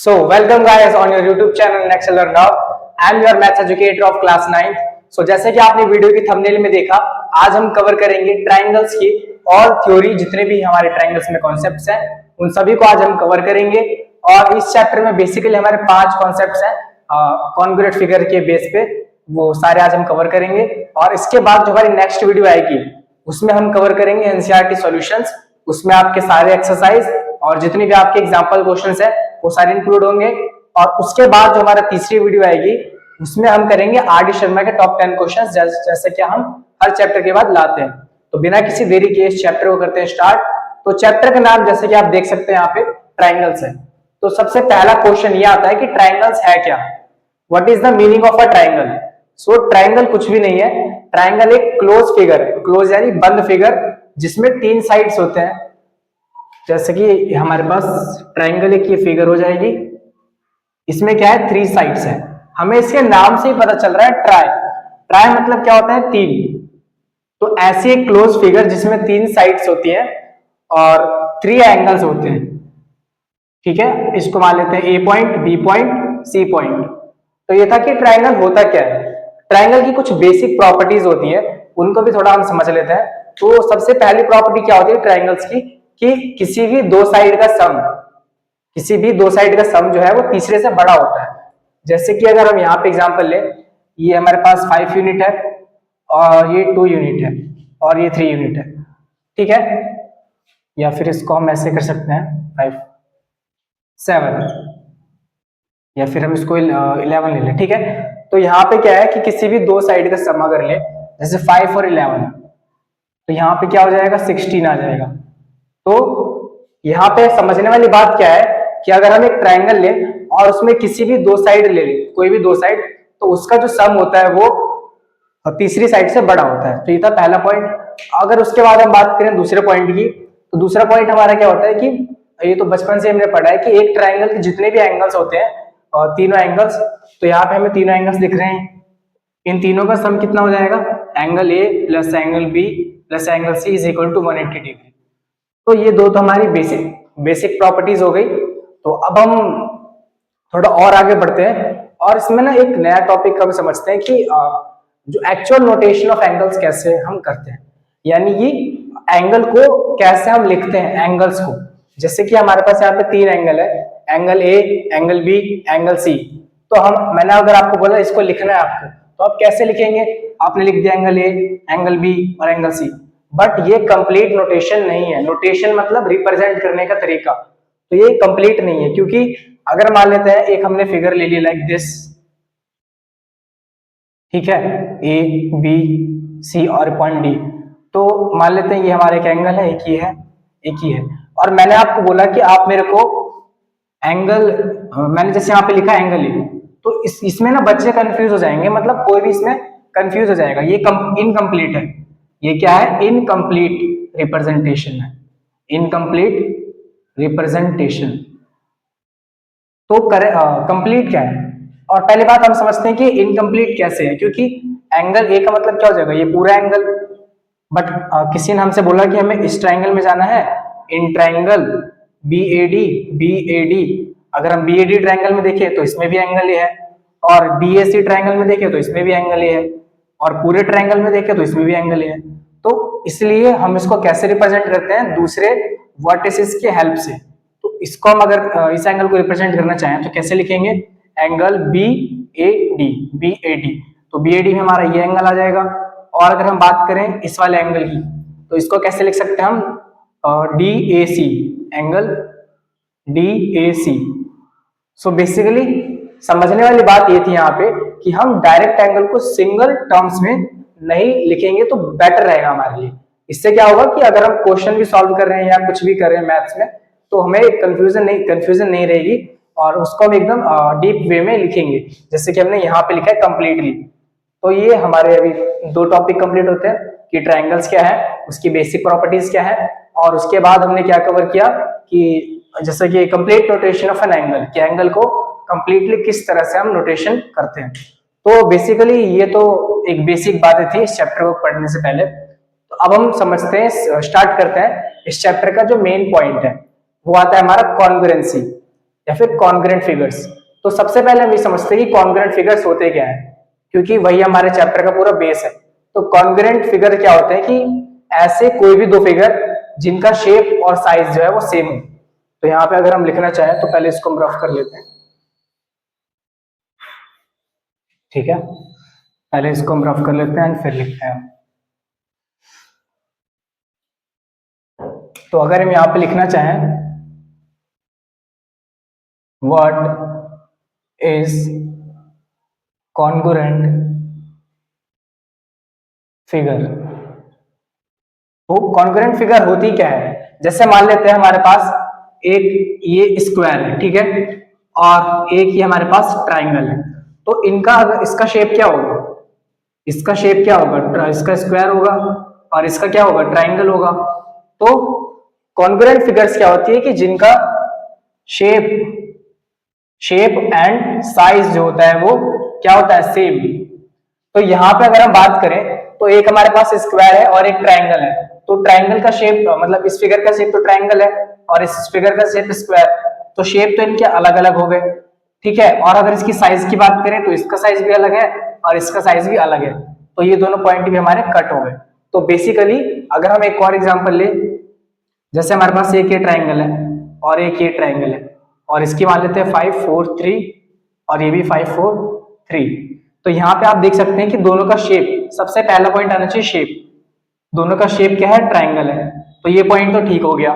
Welcome guys on your YouTube channel Next Learn Now. I am your maths educator of class 9th. जैसे कि आपने video की thumbnail में देखा, आज हम कवर करेंगे ट्राइंगल्स की और थ्योरी, जितने भी हमारे ट्राइंगल्स में कॉन्सेप्ट्स हैं उन सभी को आज हम कवर करेंगे। और इस चैप्टर में बेसिकली हमारे 5 कॉन्सेप्ट्स हैं कॉन्ग्रुएंट फिगर के बेस पे, वो सारे आज हम कवर करेंगे। और इसके बाद जो हमारी नेक्स्ट वीडियो आएगी उसमें हम कवर करेंगे एनसीईआरटी सॉल्यूशंस। उसमें आपके सारे एक्सरसाइज और जितने भी आपके एग्जाम्पल क्वेश्चंस है वो सारे इंक्लूड होंगे। और उसके बाद जो हमारा तीसरी वीडियो आएगी उसमें हम करेंगे आर.डी. शर्मा के टॉप 10 क्वेश्चंस, जैसे कि हम हर चैप्टर के बाद लाते हैं। तो बिना किसी देरी के इस चैप्टर को करते हैं स्टार्ट। तो चैप्टर का नाम जैसे कि आप देख सकते हैं यहाँ पे ट्राइंगल्स है। तो सबसे पहला क्वेश्चन ये आता है कि ट्राइंगल्स है क्या, what is the meaning of a triangle. So triangle कुछ भी नहीं है, ट्राइंगल एक क्लोज फिगर है, क्लोज यानी बंद फिगर जिसमें 3 साइड्स होते हैं। जैसे कि हमारे पास ट्राइंगल एक ये फिगर हो जाएगी, इसमें क्या है 3 साइड्स है। हमें इसके नाम से ही पता चल रहा है ट्राई, ट्राई मतलब क्या होता है 3। तो ऐसी एक क्लोज फिगर जिसमें 3 साइड्स होती है और 3 एंगल्स होते हैं, ठीक है। इसको मान लेते हैं A point, B point, C point. तो ये था कि ट्राइंगल होता क्या है। ट्राइंगल की कुछ बेसिक प्रॉपर्टीज होती है, उनको भी थोड़ा हम समझ लेते हैं। तो सबसे पहली प्रॉपर्टी क्या होती है ट्राइंगल्स की, कि किसी भी दो साइड का सम, किसी भी दो साइड का सम जो है वो तीसरे से बड़ा होता है। जैसे कि अगर हम यहाँ पे एग्जांपल ले, ये हमारे पास 5 यूनिट है और ये 2 यूनिट है और ये 3 यूनिट है, ठीक है। या फिर इसको हम ऐसे कर सकते हैं 5 7, या फिर हम इसको 11 ले लें, ठीक है। तो यहाँ पे क्या है कि किसी भी दो साइड का सम अगर ले, जैसे 5 और 11, तो यहाँ पे क्या हो जाएगा 16 आ जाएगा। तो यहाँ पे समझने वाली बात क्या है कि अगर हम एक ट्राइंगल ले और उसमें किसी भी दो साइड ले लें, कोई भी दो साइड, तो उसका जो सम होता है वो तीसरी साइड से बड़ा होता है। तो ये था पहला पॉइंट। अगर उसके बाद हम बात करें दूसरे पॉइंट की, तो दूसरा पॉइंट हमारा क्या होता है कि ये तो बचपन से हमने पढ़ा है कि एक ट्राइंगल के जितने भी एंगल्स होते हैं और तीनों एंगल्स, तो यहाँ पे हमें तीनों एंगल्स दिख रहे हैं, इन तीनों का सम कितना हो जाएगा, angle A plus angle B plus angle C is equal to 180 degree. तो ये दो तो हमारी बेसिक प्रॉपर्टीज हो गई। तो अब हम थोड़ा और आगे बढ़ते हैं और इसमें ना एक नया टॉपिक हम समझते हैं कि जो एक्चुअल नोटेशन ऑफ एंगल्स कैसे हम करते हैं, यानी ये एंगल को कैसे हम लिखते हैं एंगल्स को। जैसे कि हमारे पास यहाँ पे 3 एंगल है, angle A, angle B, angle C. तो मैंने अगर आपको बोला इसको लिखना है आपको, तो आप कैसे लिखेंगे, आपने लिख दिया एंगल ए, एंगल बी और एंगल सी। बट ये कंप्लीट नोटेशन नहीं है। नोटेशन मतलब रिप्रेजेंट करने का तरीका, तो ये कंप्लीट नहीं है। क्योंकि अगर मान लेते हैं एक हमने फिगर ले ली लाइक दिस, ठीक है, ए बी सी और पॉइंट डी। तो मान लेते हैं ये हमारा एक एंगल है, एक ही है, एक ही है। और मैंने आपको बोला कि आप मेरे को एंगल, मैंने जैसे यहाँ पे लिखा एंगल ए, तो इसमें ना बच्चे कंफ्यूज हो जाएंगे, मतलब कोई भी इसमें कंफ्यूज हो जाएगा। ये इनकम्प्लीट है, ये क्या है, इनकम्प्लीट रिप्रेजेंटेशन है, इनकम्प्लीट रिप्रेजेंटेशन। तो कंप्लीट क्या है। और पहले बात हम समझते हैं कि इनकम्प्लीट कैसे है, क्योंकि एंगल ए का मतलब क्या हो जाएगा, ये पूरा एंगल। बट किसी ने हमसे बोला कि हमें इस ट्राइंगल में जाना है, इन ट्राइंगल BAD। अगर हम BAD ट्राइंगल में देखें तो इसमें भी एंगल ए है, और DAC ट्राइंगल में देखें तो इसमें भी एंगल ए है, और पूरे ट्राइंगल में देखें तो इसमें भी एंगल ए है। तो इसलिए हम इसको कैसे रिप्रेजेंट करते हैं, दूसरे वर्टिसेस की हेल्प से। तो इसको हम अगर इस एंगल को रिप्रेजेंट करना चाहें तो कैसे लिखेंगे, एंगल BAD। तो BAD में हमारा ये एंगल आ जाएगा। और अगर हम बात करें इस वाले एंगल की, तो इसको कैसे लिख सकते हैं हम, DAC, angle DAC। So basically समझने वाली बात ये थी यहाँ पे कि हम डायरेक्ट एंगल को सिंगल टर्म्स में नहीं लिखेंगे तो बेटर रहेगा हमारे लिए। इससे क्या होगा कि अगर हम क्वेश्चन भी सॉल्व कर रहे हैं या कुछ भी कर रहे हैं मैथ्स में, तो हमें कंफ्यूजन नहीं रहेगी और उसको हम एकदम डीप वे में लिखेंगे। जैसे कि हमने यहाँ पे लिखा है कंप्लीटली। तो ये हमारे अभी 2 टॉपिक कंप्लीट होते हैं कि ट्राइंगल्स क्या है, उसकी बेसिक प्रॉपर्टीज क्या है, और उसके बाद हमने क्या कवर किया कि जैसे कि complete notation of an angle, कि एंगल को कंप्लीटली किस तरह से हम नोटेशन करते हैं। तो बेसिकली ये तो एक बेसिक बातें थी इस चैप्टर को पढ़ने से पहले। तो अब हम समझते हैं, स्टार्ट करते हैं इस चैप्टर का जो मेन पॉइंट है, वो आता है हमारा कॉन्ग्रुएंसी, या फिर कॉन्ग्रुएंट फिगर्स। तो सबसे पहले हम ये समझते हैं कि कॉन्ग्रुएंट फिगर्स होते क्या है, क्योंकि वही हमारे चैप्टर का पूरा बेस है। तो कॉन्ग्रुएंट फिगर क्या होते हैं कि ऐसे कोई भी दो फिगर जिनका शेप और साइज जो है वो सेम हो। तो यहाँ पे अगर हम लिखना चाहें तो पहले इसको हम रफ कर लेते हैं, ठीक है। पहले इसको हम रफ कर लेते हैं फिर लिखते हैं। तो अगर हम यहाँ पे लिखना चाहें व्हाट इज कॉन्ग्रुएंट फिगर, तो कॉन्ग्रुएंट फिगर होती क्या है, जैसे मान लेते हैं हमारे पास एक ये स्क्वायर है, ठीक है, और एक ये हमारे पास ट्राइंगल है। तो इनका अगर इसका शेप क्या होगा, इसका शेप क्या होगा, इसका स्क्वायर होगा और इसका क्या होगा, ट्राइंगल होगा। तो कॉन्ग्रुएंट फिगर्स क्या होती है कि जिनका शेप एंड साइज जो होता है वो क्या होता है, सेम। तो यहाँ पे अगर हम बात करें तो एक हमारे पास स्क्वायर है और एक ट्राइंगल है। तो ट्राइंगल का शेप मतलब इस फिगर का शेप तो ट्राइंगल है और इस फिगर का शेप स्क्वायर, तो शेप तो इनके अलग अलग हो गए, ठीक है। और अगर इसकी साइज की बात करें तो इसका साइज भी अलग है और इसका साइज भी अलग है, तो ये दोनों पॉइंट भी हमारे कट हो गए। तो बेसिकली अगर हम एक और एग्जांपल ले, जैसे हमारे पास एक ये ट्राइंगल है और एक ये ट्राइंगल है और इसकी मान लेते हैं 5 4 3 और ये भी 5 4 3। तो यहाँ पे आप देख सकते हैं कि दोनों का शेप, सबसे पहला पॉइंट आना चाहिए शेप, दोनों का शेप क्या है, ट्राइंगल है, तो ये पॉइंट तो ठीक हो गया।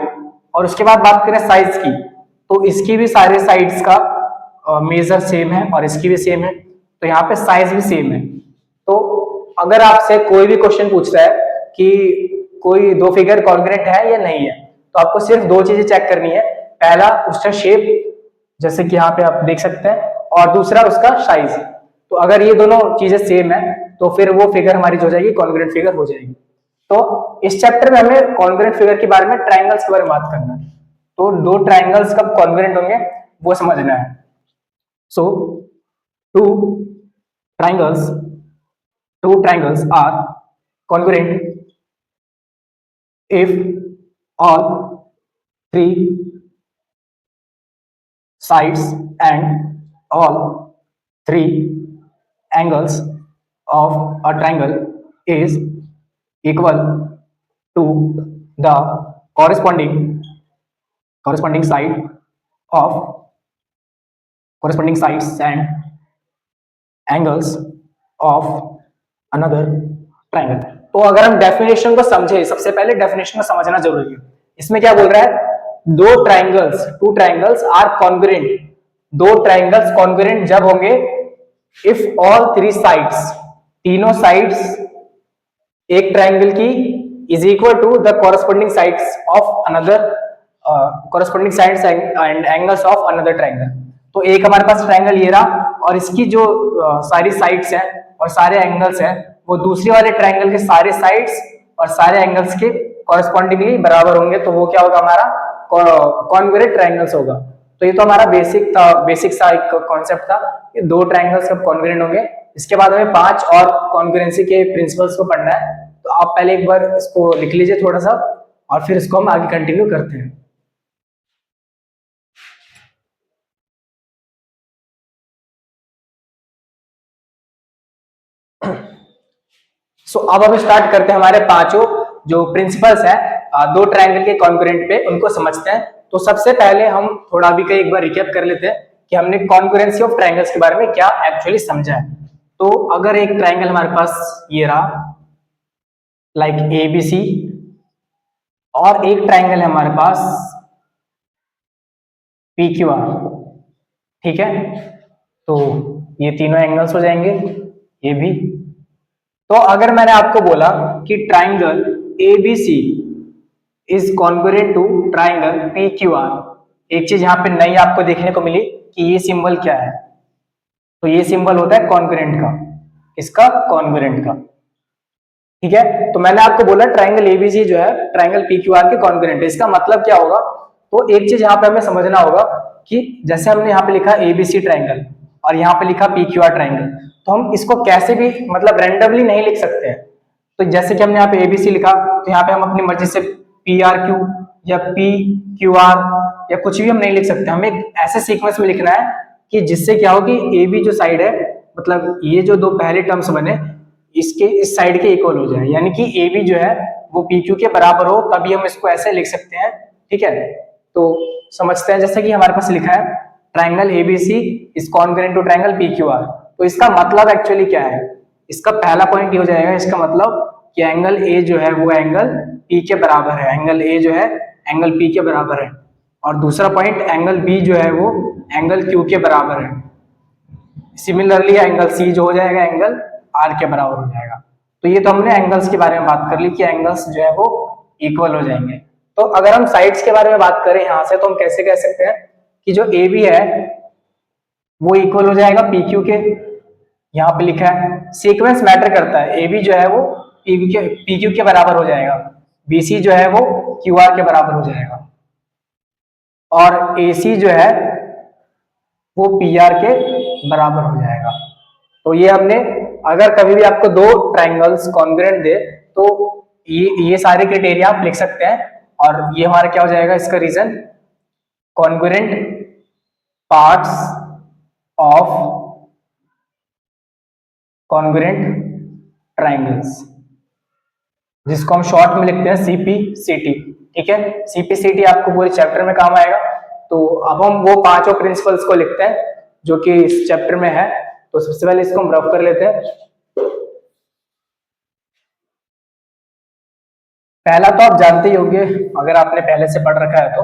और उसके बाद बात करें साइज की, तो इसकी भी सारे साइड्स का मेजर सेम है और इसकी भी सेम है, तो यहाँ पे साइज भी सेम है। तो अगर आपसे कोई भी क्वेश्चन पूछ रहा है कि कोई दो फिगर कॉन्ग्रुएंट है या नहीं है, तो आपको सिर्फ दो चीजें चेक करनी है, पहला उसका शेप जैसे कि यहाँ पे आप देख सकते हैं, और दूसरा उसका साइज। तो अगर ये दोनों चीजें सेम है तो फिर वो फिगर हमारी जो हो जाएगी कॉन्ग्रुएंट फिगर हो जाएगी। तो इस चैप्टर में हमें कॉन्ग्रुएंट फिगर के बारे में, ट्राइंगल्स के बारे में बात करना है। तो दो ट्राइंगल्स कब कॉन्ग्रुएंट होंगे वो समझना है। सो to triangles two triangles are congruent if all three sides and all three angles of a triangle is equal to the corresponding side of corresponding sides and angles of another triangle। तो अगर हम definition को समझे, सबसे पहले definition को समझना जरूरी है। इसमें क्या बोल रहा है, दो triangles two triangles are congruent, दो ट्राइंगल्स कॉन्ग्रुएंट जब होंगे इफ ऑल थ्री साइड्स, तीनों साइड्स एक ट्राइंगल की is equal to the corresponding sides of another corresponding sides and angles of another triangle. तो एक हमारे पास ट्राइंगल ये रहा और इसकी जो सारी साइड्स हैं और सारे एंगल्स हैं वो दूसरे वाले ट्राइंगल के सारे साइड्स और सारे एंगल्स के कॉरस्पॉन्डिंगली बराबर होंगे, तो वो क्या होगा, हमारा कॉन्ग्रुएंट ट्राइंगल्स होगा। तो ये तो हमारा बेसिक सा एक कॉन्सेप्ट था, ये दो ट्राइंगल्स कब कॉन्ग्रुएंट होंगे। इसके बाद हमें 5 और कॉन्ग्रुएंसी के प्रिंसिपल्स को पढ़ना है, तो आप पहले एक बार इसको लिख लीजिए थोड़ा सा और फिर इसको हम आगे कंटिन्यू करते हैं। अब हम स्टार्ट करते हैं हमारे पांचों जो प्रिंसिपल्स हैं दो ट्रायंगल के कॉन्ग्रुएंट पे, उनको समझते हैं। तो सबसे पहले हम थोड़ा भी एक बार रिकैप कर लेते हैं कि हमने कॉन्ग्रुएंसी ऑफ ट्रायंगल्स के बारे में क्या एक्चुअली समझा है। तो अगर एक ट्रायंगल हमारे पास ये रहा लाइक ABC और एक ट्रायंगल है हमारे पास PQR, ठीक है, तो ये तीनों एंगल्स हो जाएंगे, ये भी। तो अगर मैंने आपको बोला कि triangle ABC is congruent to triangle PQR, एक चीज यहाँ पे नई आपको देखने को मिली कि ये सिंबल क्या है, तो ये सिंबल होता है कॉन्ग्रुएंट का, इसका कॉन्ग्रुएंट का, ठीक है। तो मैंने आपको बोला ट्राइंगल ABC जो है ट्राइंगल PQR के कॉन्ग्रुएंट है, इसका मतलब क्या होगा। तो एक चीज यहाँ पे हमें समझना होगा कि जैसे हमने यहाँ पे लिखा ABC ट्राइंगल और यहाँ पे लिखा PQR ट्राइंगल, तो हम इसको कैसे भी मतलब रैंडमली नहीं लिख सकते हैं। तो जैसे कि हमने यहाँ पे ABC लिखा तो यहाँ पे हम अपनी मर्जी से PRQ या पी क्यू आर या कुछ भी हम नहीं लिख सकते, हमें ऐसे सीक्वेंस में लिखना है कि जिससे क्या हो कि ए बी जो साइड है, मतलब ये जो दो पहले टर्म्स बने इसके इस साइड के इक्वल हो जाए, यानी कि ए बी जो है वो पी क्यू के बराबर हो, तभी हम इसको ऐसे लिख सकते हैं। ठीक है, तो समझते हैं। जैसे कि हमारे पास लिखा है triangle ABC is congruent to triangle PQR, तो इसका मतलब एक्चुअली क्या है? इसका पहला पॉइंट ये हो जाएगा, इसका मतलब कि एंगल ए जो है वो एंगल पी के बराबर है, एंगल ए जो है एंगल पी के बराबर है। और दूसरा पॉइंट एंगल बी जो है वो एंगल क्यू के बराबर है। सिमिलरली एंगल सी जो हो जाएगा एंगल आर के बराबर हो जाएगा। तो ये तो हमने एंगल्स के बारे में बात कर ली कि एंगल्स जो है वो इक्वल हो जाएंगे। तो अगर हम साइड्स के बारे में बात करें यहां से, तो हम कैसे कह सकते हैं कि जो ए बी है वो इक्वल हो जाएगा पी क्यू के। यहाँ पे लिखा है सीक्वेंस मैटर करता है, ए बी जो है वो पी क्यू के बराबर हो जाएगा, बी सी जो है वो क्यू आर के बराबर हो जाएगा, और ए सी जो है वो पी आर के बराबर हो जाएगा। तो ये हमने, अगर कभी भी आपको दो ट्राइंगल्स कॉन्ग्रुएंट दे तो ये सारे क्राइटेरिया आप लिख सकते हैं, और ये हमारा क्या हो जाएगा इसका reason, congruent parts of congruent triangles, जिसको हम शॉर्ट में लिखते हैं सीपीसीटी। ठीक है, सीपीसीटी आपको पूरे चैप्टर में काम आएगा। तो अब हम वो पांचों प्रिंसिपल्स को लिखते हैं जो कि इस चैप्टर में है। तो सबसे पहले इसको हम रफ कर लेते हैं। पहला तो आप जानते ही होंगे, अगर आपने पहले से पढ़ रखा है तो,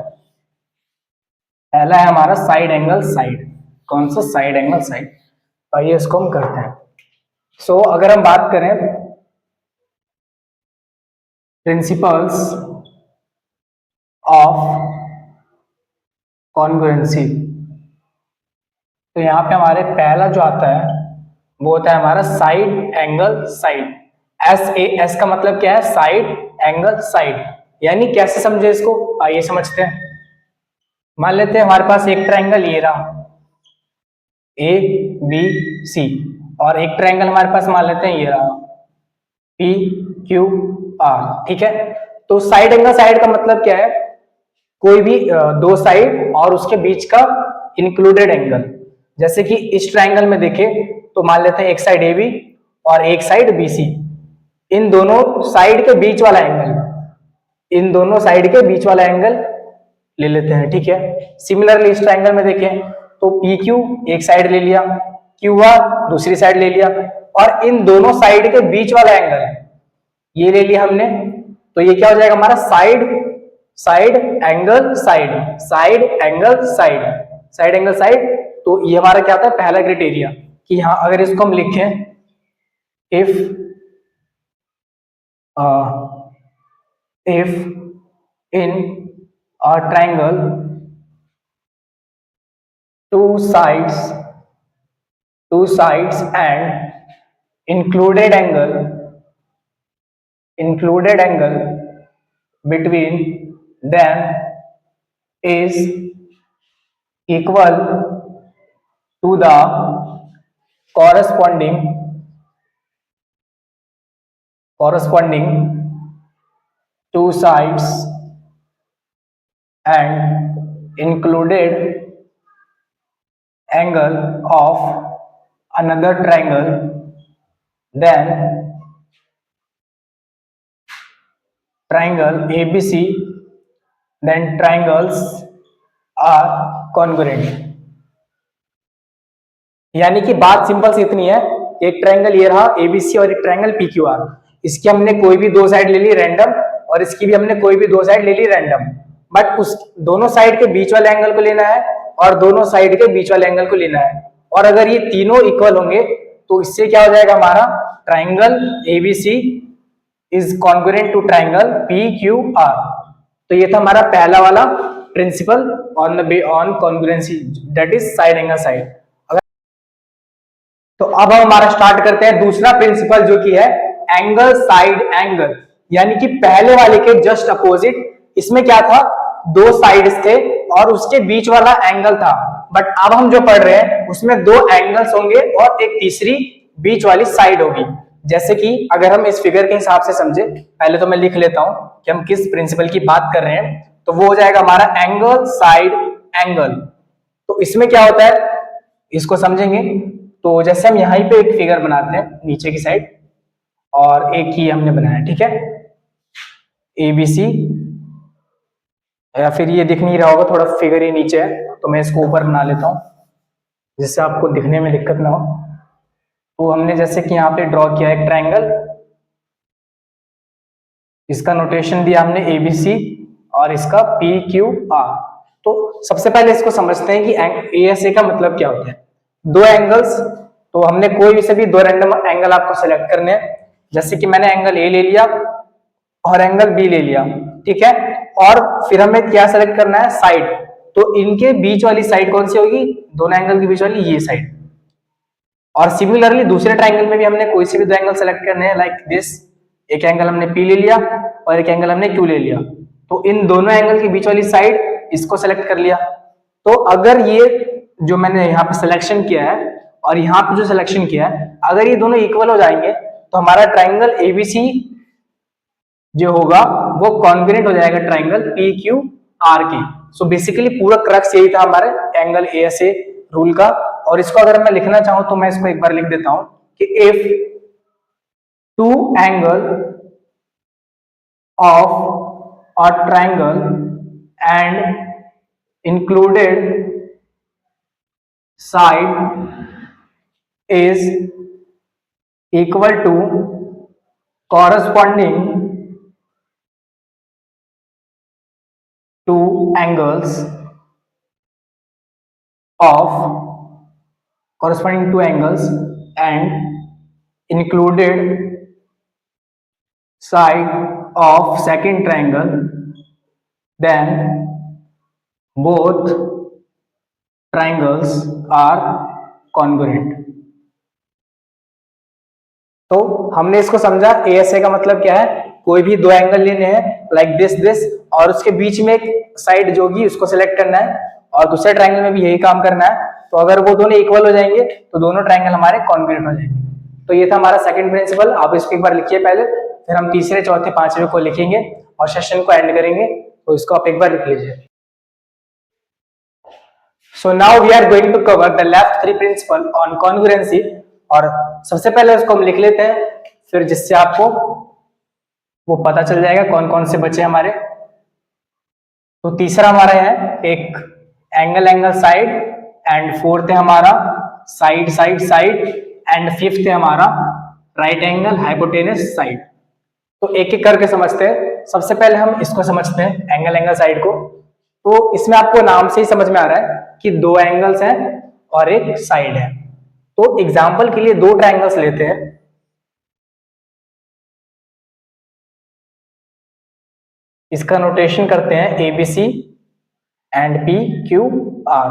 पहला है हमारा साइड एंगल साइड। कौन सा? Side angle side. तो ये इसको हम करते हैं। सो अगर हम बात करें प्रिंसिपल्स ऑफ कॉन्ग्रुएंसी, तो यहाँ पे हमारे पहला जो आता है वो होता है हमारा साइड एंगल साइड। एस का मतलब क्या है? Side angle side. यानी कैसे समझे इसको, आइए समझते हैं। मान लेते हैं हमारे पास एक ट्राइंगल ये रहा ए बी सी, और एक ट्राइंगल हमारे पास मान लेते हैं ये रहा पी क्यू आर। ठीक है, तो साइड एंगल साइड का मतलब क्या है? कोई भी दो साइड और उसके बीच का इंक्लूडेड एंगल। जैसे कि इस ट्राइंगल में देखें तो मान लेते हैं एक साइड ए बी और एक साइड बी सी, इन दोनों साइड के बीच वाला एंगल, इन दोनों साइड के बीच वाला एंगल ले लेते हैं। ठीक है, सिमिलरली इस ट्राइंगल में देखें तो पी क्यू एक साइड ले लिया, क्यू आर दूसरी साइड ले लिया, और इन दोनों साइड के बीच वाला एंगल ये ले लिया हमने। तो ये क्या हो जाएगा हमारा? Side angle side, side angle side, side angle side. तो ये हमारा क्या आता है? पहला क्राइटेरिया कि यहां अगर इसको हम लिखें, if in a triangle two sides and included angle between them is equal to the corresponding two sides and included angle of another triangle, then triangle ABC, then triangles are congruent। यानी कि बात simple सी इतनी है, एक triangle ये रहा ABC और एक ट्रायंगल पीक्यूआर, इसकी हमने कोई भी दो साइड ले ली रैंडम, और इसकी भी हमने कोई भी दो साइड ले ली रैंडम, बट उस दोनों साइड के बीच वाले एंगल को लेना है और दोनों साइड के बीच वाले एंगल को लेना है। और अगर ये तीनों इक्वल होंगे तो इससे क्या हो जाएगा हमारा? Triangle ABC is congruent to triangle PQR. तो ये था हमारा पहला वाला principle on congruency, that is side angle side. तो अब हम हमारा स्टार्ट करते हैं दूसरा प्रिंसिपल, जो कि है एंगल साइड एंगल, यानी कि पहले वाले के जस्ट अपोजिट। इसमें क्या था? दो साइड्स थे और उसके बीच वाला एंगल था, बट अब हम जो पढ़ रहे हैं उसमें दो एंगल्स होंगे और एक तीसरी बीच वाली साइड होगी। जैसे कि अगर हम इस फिगर के हिसाब से समझे, पहले तो मैं लिख लेता हूं कि हम किस प्रिंसिपल की बात कर रहे हैं। तो वो हो जाएगा हमारा एंगल साइड एंगल। तो इसमें क्या होता है इसको समझेंगे। तो जैसे हम यहीं पे एक फिगर बनाते हैं नीचे की साइड, और एक ही हमने बनाया, ठीक है, ABC, या फिर ये दिख नहीं रहा होगा, थोड़ा फिगर ही नीचे है तो मैं इसको ऊपर बना लेता हूं जिससे आपको दिखने में दिक्कत ना हो। तो हमने जैसे कि यहाँ पे ड्रॉ किया एक ट्रायंगल, इसका नोटेशन दिया हमने ABC और इसका PQR। तो सबसे पहले इसको समझते हैं कि ASA का मतलब क्या होता है। दो एंगल्स, तो हमने कोई से भी दो रैंडम एंगल आपको सेलेक्ट करने हैं, जैसे कि मैंने एंगल A ले लिया और एंगल B ले लिया, ठीक है, और फिर हमें क्या सेलेक्ट करना है, साइड। तो इनके बीच वाली साइड कौन सी होगी, दोनों एंगल के बीच वाली ये साइड। और सिमिलरली दूसरे ट्रायंगल में भी हमने कोई से भी दो एंगल सेलेक्ट करने हैं, लाइक दिस, एक एंगल हमने P ले लिया और एक एंगल हमने Q ले लिया, तो इन दोनों एंगल के बीच वाली साइड इसको सेलेक्ट कर लिया। तो अगर ये जो मैंने यहाँ पे सिलेक्शन किया है और यहाँ पे जो सिलेक्शन किया है, अगर ये दोनों इक्वल हो जाएंगे तो हमारा ट्रायंगल ABC जो होगा वो कॉन्ग्रुएंट हो जाएगा ट्रायंगल PQR के। सो बेसिकली पूरा क्रक्स यही था हमारे एंगल ASA रूल का। और इसको अगर मैं लिखना चाहूं तो मैं इसको एक बार लिख देता हूं कि if two angle of a triangle and included side is equal to corresponding two angles and included side of second triangle, then both triangles are congruent। तो हमने इसको समझा ASA का मतलब क्या है, कोई भी दो एंगल लेने हैं लाइक दिस और उसके बीच में एक साइड जो होगी उसको सिलेक्ट करना है, और दूसरे ट्रायंगल में भी यही काम करना है। तो अगर वो दोनों इक्वल हो जाएंगे तो दोनों ट्रायंगल हमारे कॉन्ग्रुएंट हो जाएंगे। तो ये था हमारा सेकंड प्रिंसिपल। आप इसको एक बार लिखिए पहले, फिर हम तीसरे चौथे पांचवें को लिखेंगे और सेशन को एंड करेंगे। तो इसको आप एक बार लिख लीजिए। So now we are going to cover the left three principle on congruency। और सबसे पहले उसको हम लिख लेते हैं, फिर जिससे आपको वो पता चल जाएगा कौन कौन से बचे हमारे। तो तीसरा हमारा है एक एंगल साइड, एंड फोर्थ है हमारा side side side, and fifth है हमारा राइट एंगल हाइपोटेनस साइड। तो एक एक करके समझते हैं। सबसे पहले हम इसको समझते हैं एंगल साइड को। तो इसमें आपको नाम से ही समझ में आ रहा है कि दो एंगल्स हैं और एक साइड है। तो एग्जांपल के लिए दो ट्रायंगल्स लेते हैं। इसका नोटेशन करते हैं ABC एंड PQR।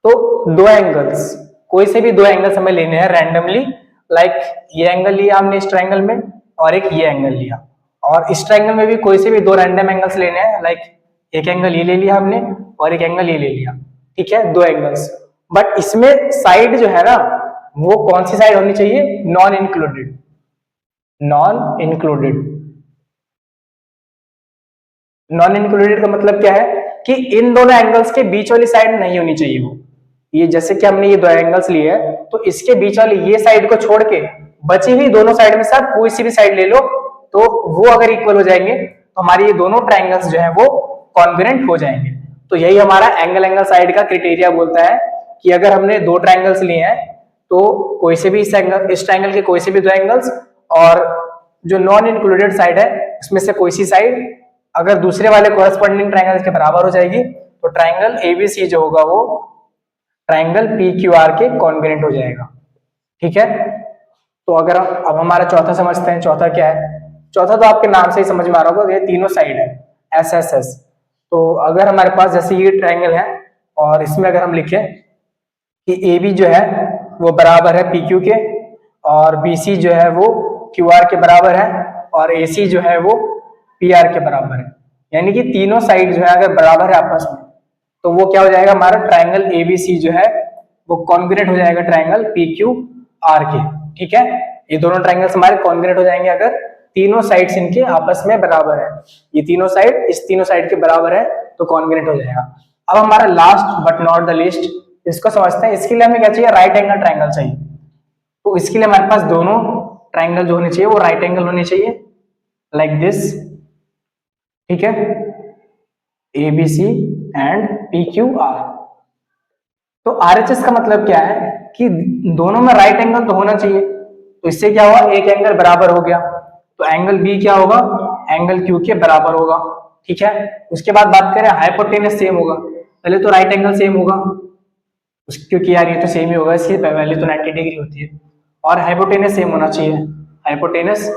तो दो एंगल्स, कोई से भी दो एंगल्स हमें लेने हैं रैंडमली, लाइक ये एंगल लिया हमने इस ट्रायंगल में और एक ये एंगल लिया, और इस ट्रायंगल में भी कोई से भी दो रैंडम एंगल्स लेने हैं, लाइक एक एंगल ये ले लिया हमने और एक एंगल ये ले लिया, ठीक है, दो एंगल्स। बट इसमें साइड जो है ना वो कौन सी साइड होनी चाहिए, नॉन इंक्लूडेड। नॉन इंक्लूडेड का मतलब क्या है कि इन दोनों एंगल्स के बीच वाली साइड नहीं होनी चाहिए वो। ये जैसे कि हमने ये दो एंगल्स लिए हैं तो इसके बीच वाली ये साइड को छोड़ के बची हुई दोनों साइड में से आप कोई सी भी साइड ले लो, तो वो अगर इक्वल हो जाएंगे तो हमारे ये दोनों ट्रायंगल्स जो है वो कॉन्ग्रुएंट हो जाएंगे। तो यही हमारा एंगल साइड का क्राइटेरिया बोलता है कि अगर हमने दो ट्रायंगल्स लिए हैं तो कोई से भी इस ट्रायंगल के कोई से भी दो एंगल्स और जो नॉन इंक्लूडेड साइड है उसमें से कोई सी साइड अगर दूसरे वाले कोरस्पॉन्डिंग ट्रायंगल के बराबर हो जाएगी तो ट्रायंगल ABC जो होगा वो ट्रायंगल PQR के कॉन्ग्रुएंट हो जाएगा, ठीक है। तो अगर अब हमारा चौथा समझते हैं। चौथा क्या है, चौथा तो आपके नाम से ही समझ में आ रहा होगा, ये तीनों साइड है SSS। तो अगर हमारे पास जैसे ये ट्रायंगल है और इसमें अगर हम लिखें कि AB जो है वो बराबर है PQ के और BC जो है वो QR के बराबर है और AC जो है वो PR के बराबर है, यानी कि तीनों साइड जो है अगर बराबर है आपस में तो वो क्या हो जाएगा, हमारा ट्रायंगल ABC जो है वो कॉन्ग्रुएंट हो जाएगा ट्रायंगल PQR के, ठीक है। ये दोनों ट्रायंगल्स हमारे कॉन्ग्रुएंट हो जाएंगे अगर तीनों साइड्स इनके आपस में बराबर है, ये तीनों साइड इस तीनों साइड के बराबर है, तो कॉन्ग्रुएंट हो जाएगा। अब हमारा last but not the least, इसको समझते हैं। इसके लिए हमें क्या चाहिए, राइट एंगल ट्राइंगल चाहिए। तो इसके लिए हमारे पास दोनों ट्राइंगल जो होने चाहिए वो राइट एंगल होने चाहिए, लाइक दिस, ठीक है, ABC एंड PQR। तो RHS का मतलब क्या है कि दोनों में राइट एंगल तो होना चाहिए, तो इससे क्या हुआ, एक एंगल बराबर हो गया, तो एंगल B क्या होगा, एंगल Q के बराबर होगा, ठीक है। उसके बाद बात करें हाइपोटेनस सेम होगा, पहले तो राइट एंगल सेम होगा, क्योंकि यार ये तो सेम ही होगा, इसकी वैल्यू तो 90 डिग्री होती है, और हाइपोटेनस सेम होना चाहिए, हाइपोटेनस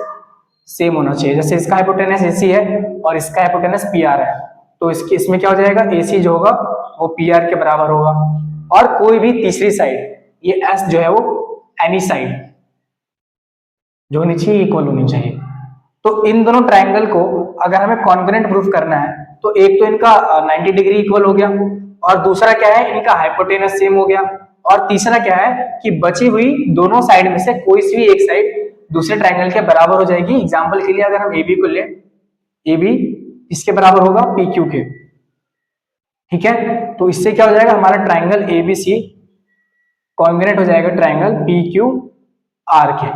सेम होना चाहिए। जैसे इसका हाइपोटेनस AC है और इसका हाइपोटेनस PR है, तो इसमें क्या हो जाएगा, AC जो होगा वो PR के बराबर होगा, और कोई भी तीसरी साइड, ये S जो है वो एनी साइड जो होनी चाहिए इक्वल होनी चाहिए। तो इन दोनों ट्राइंगल को अगर हमें कॉन्ग्रुएंट प्रूफ करना है, तो एक तो इनका 90 डिग्री इक्वल हो गया, और दूसरा क्या है, इनका हाइपोटेनस सेम हो गया, और तीसरा क्या है कि बची हुई दोनों साइड में से कोई सी भी एक साइड दूसरे ट्राइंगल के बराबर हो जाएगी। एग्जांपल के लिए अगर हम AB को ले, AB इसके बराबर होगा PQ के, ठीक है। तो इससे क्या हो जाएगा, हमारा ट्राइंगल ABC कॉन्ग्रुएंट हो जाएगा ट्राइंगल PQR के।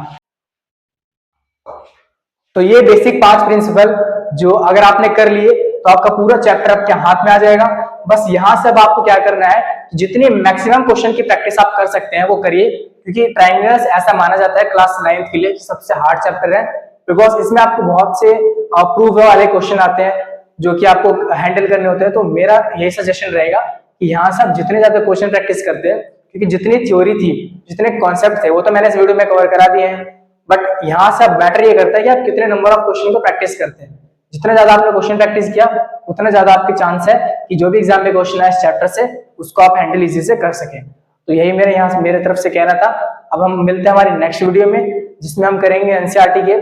तो ये बेसिक 5 प्रिंसिपल जो अगर आपने कर लिए तो आपका पूरा चैप्टर आपके हाथ में आ जाएगा। बस यहां से अब आपको क्या करना है, जितनी मैक्सिमम क्वेश्चन की प्रैक्टिस आप कर सकते हैं वो करिए, क्योंकि ट्राइंगल्स ऐसा माना जाता है क्लास 9th के लिए सबसे हार्ड चैप्टर है, बिकॉज इसमें आपको बहुत से प्रूफ वाले क्वेश्चन आते हैं जो कि आपको हैंडल करने होते हैं। तो मेरा यही सजेशन रहेगा कि यहाँ से आप जितने ज्यादा क्वेश्चन प्रैक्टिस करते हैं, क्योंकि जितनी थ्योरी थी, जितने कॉन्सेप्ट थे वो तो मैंने इस वीडियो में कवर करा दिए हैं, बट यहाँ से मैटर ये करता है कि आप कितने नंबर ऑफ क्वेश्चन को प्रैक्टिस करते हैं। जितना ज्यादा आपने क्वेश्चन प्रैक्टिस किया उतना ज्यादा आपके चांस है कि जो भी एग्जाम में क्वेश्चन आए इस चैप्टर से उसको आप हैंडल इजी से कर सकें। तो यही मेरे तरफ से कहना था। अब हम मिलते हैं हमारी नेक्स्ट वीडियो में, जिसमें हम करेंगे एनसीईआरटी के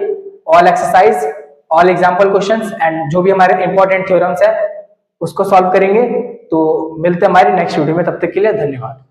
all exercise, all example questions and जो भी हमारे इंपॉर्टेंट थ्योरम्स है उसको सॉल्व करेंगे। तो मिलते हैं हमारी नेक्स्ट वीडियो में, तब तक के लिए धन्यवाद।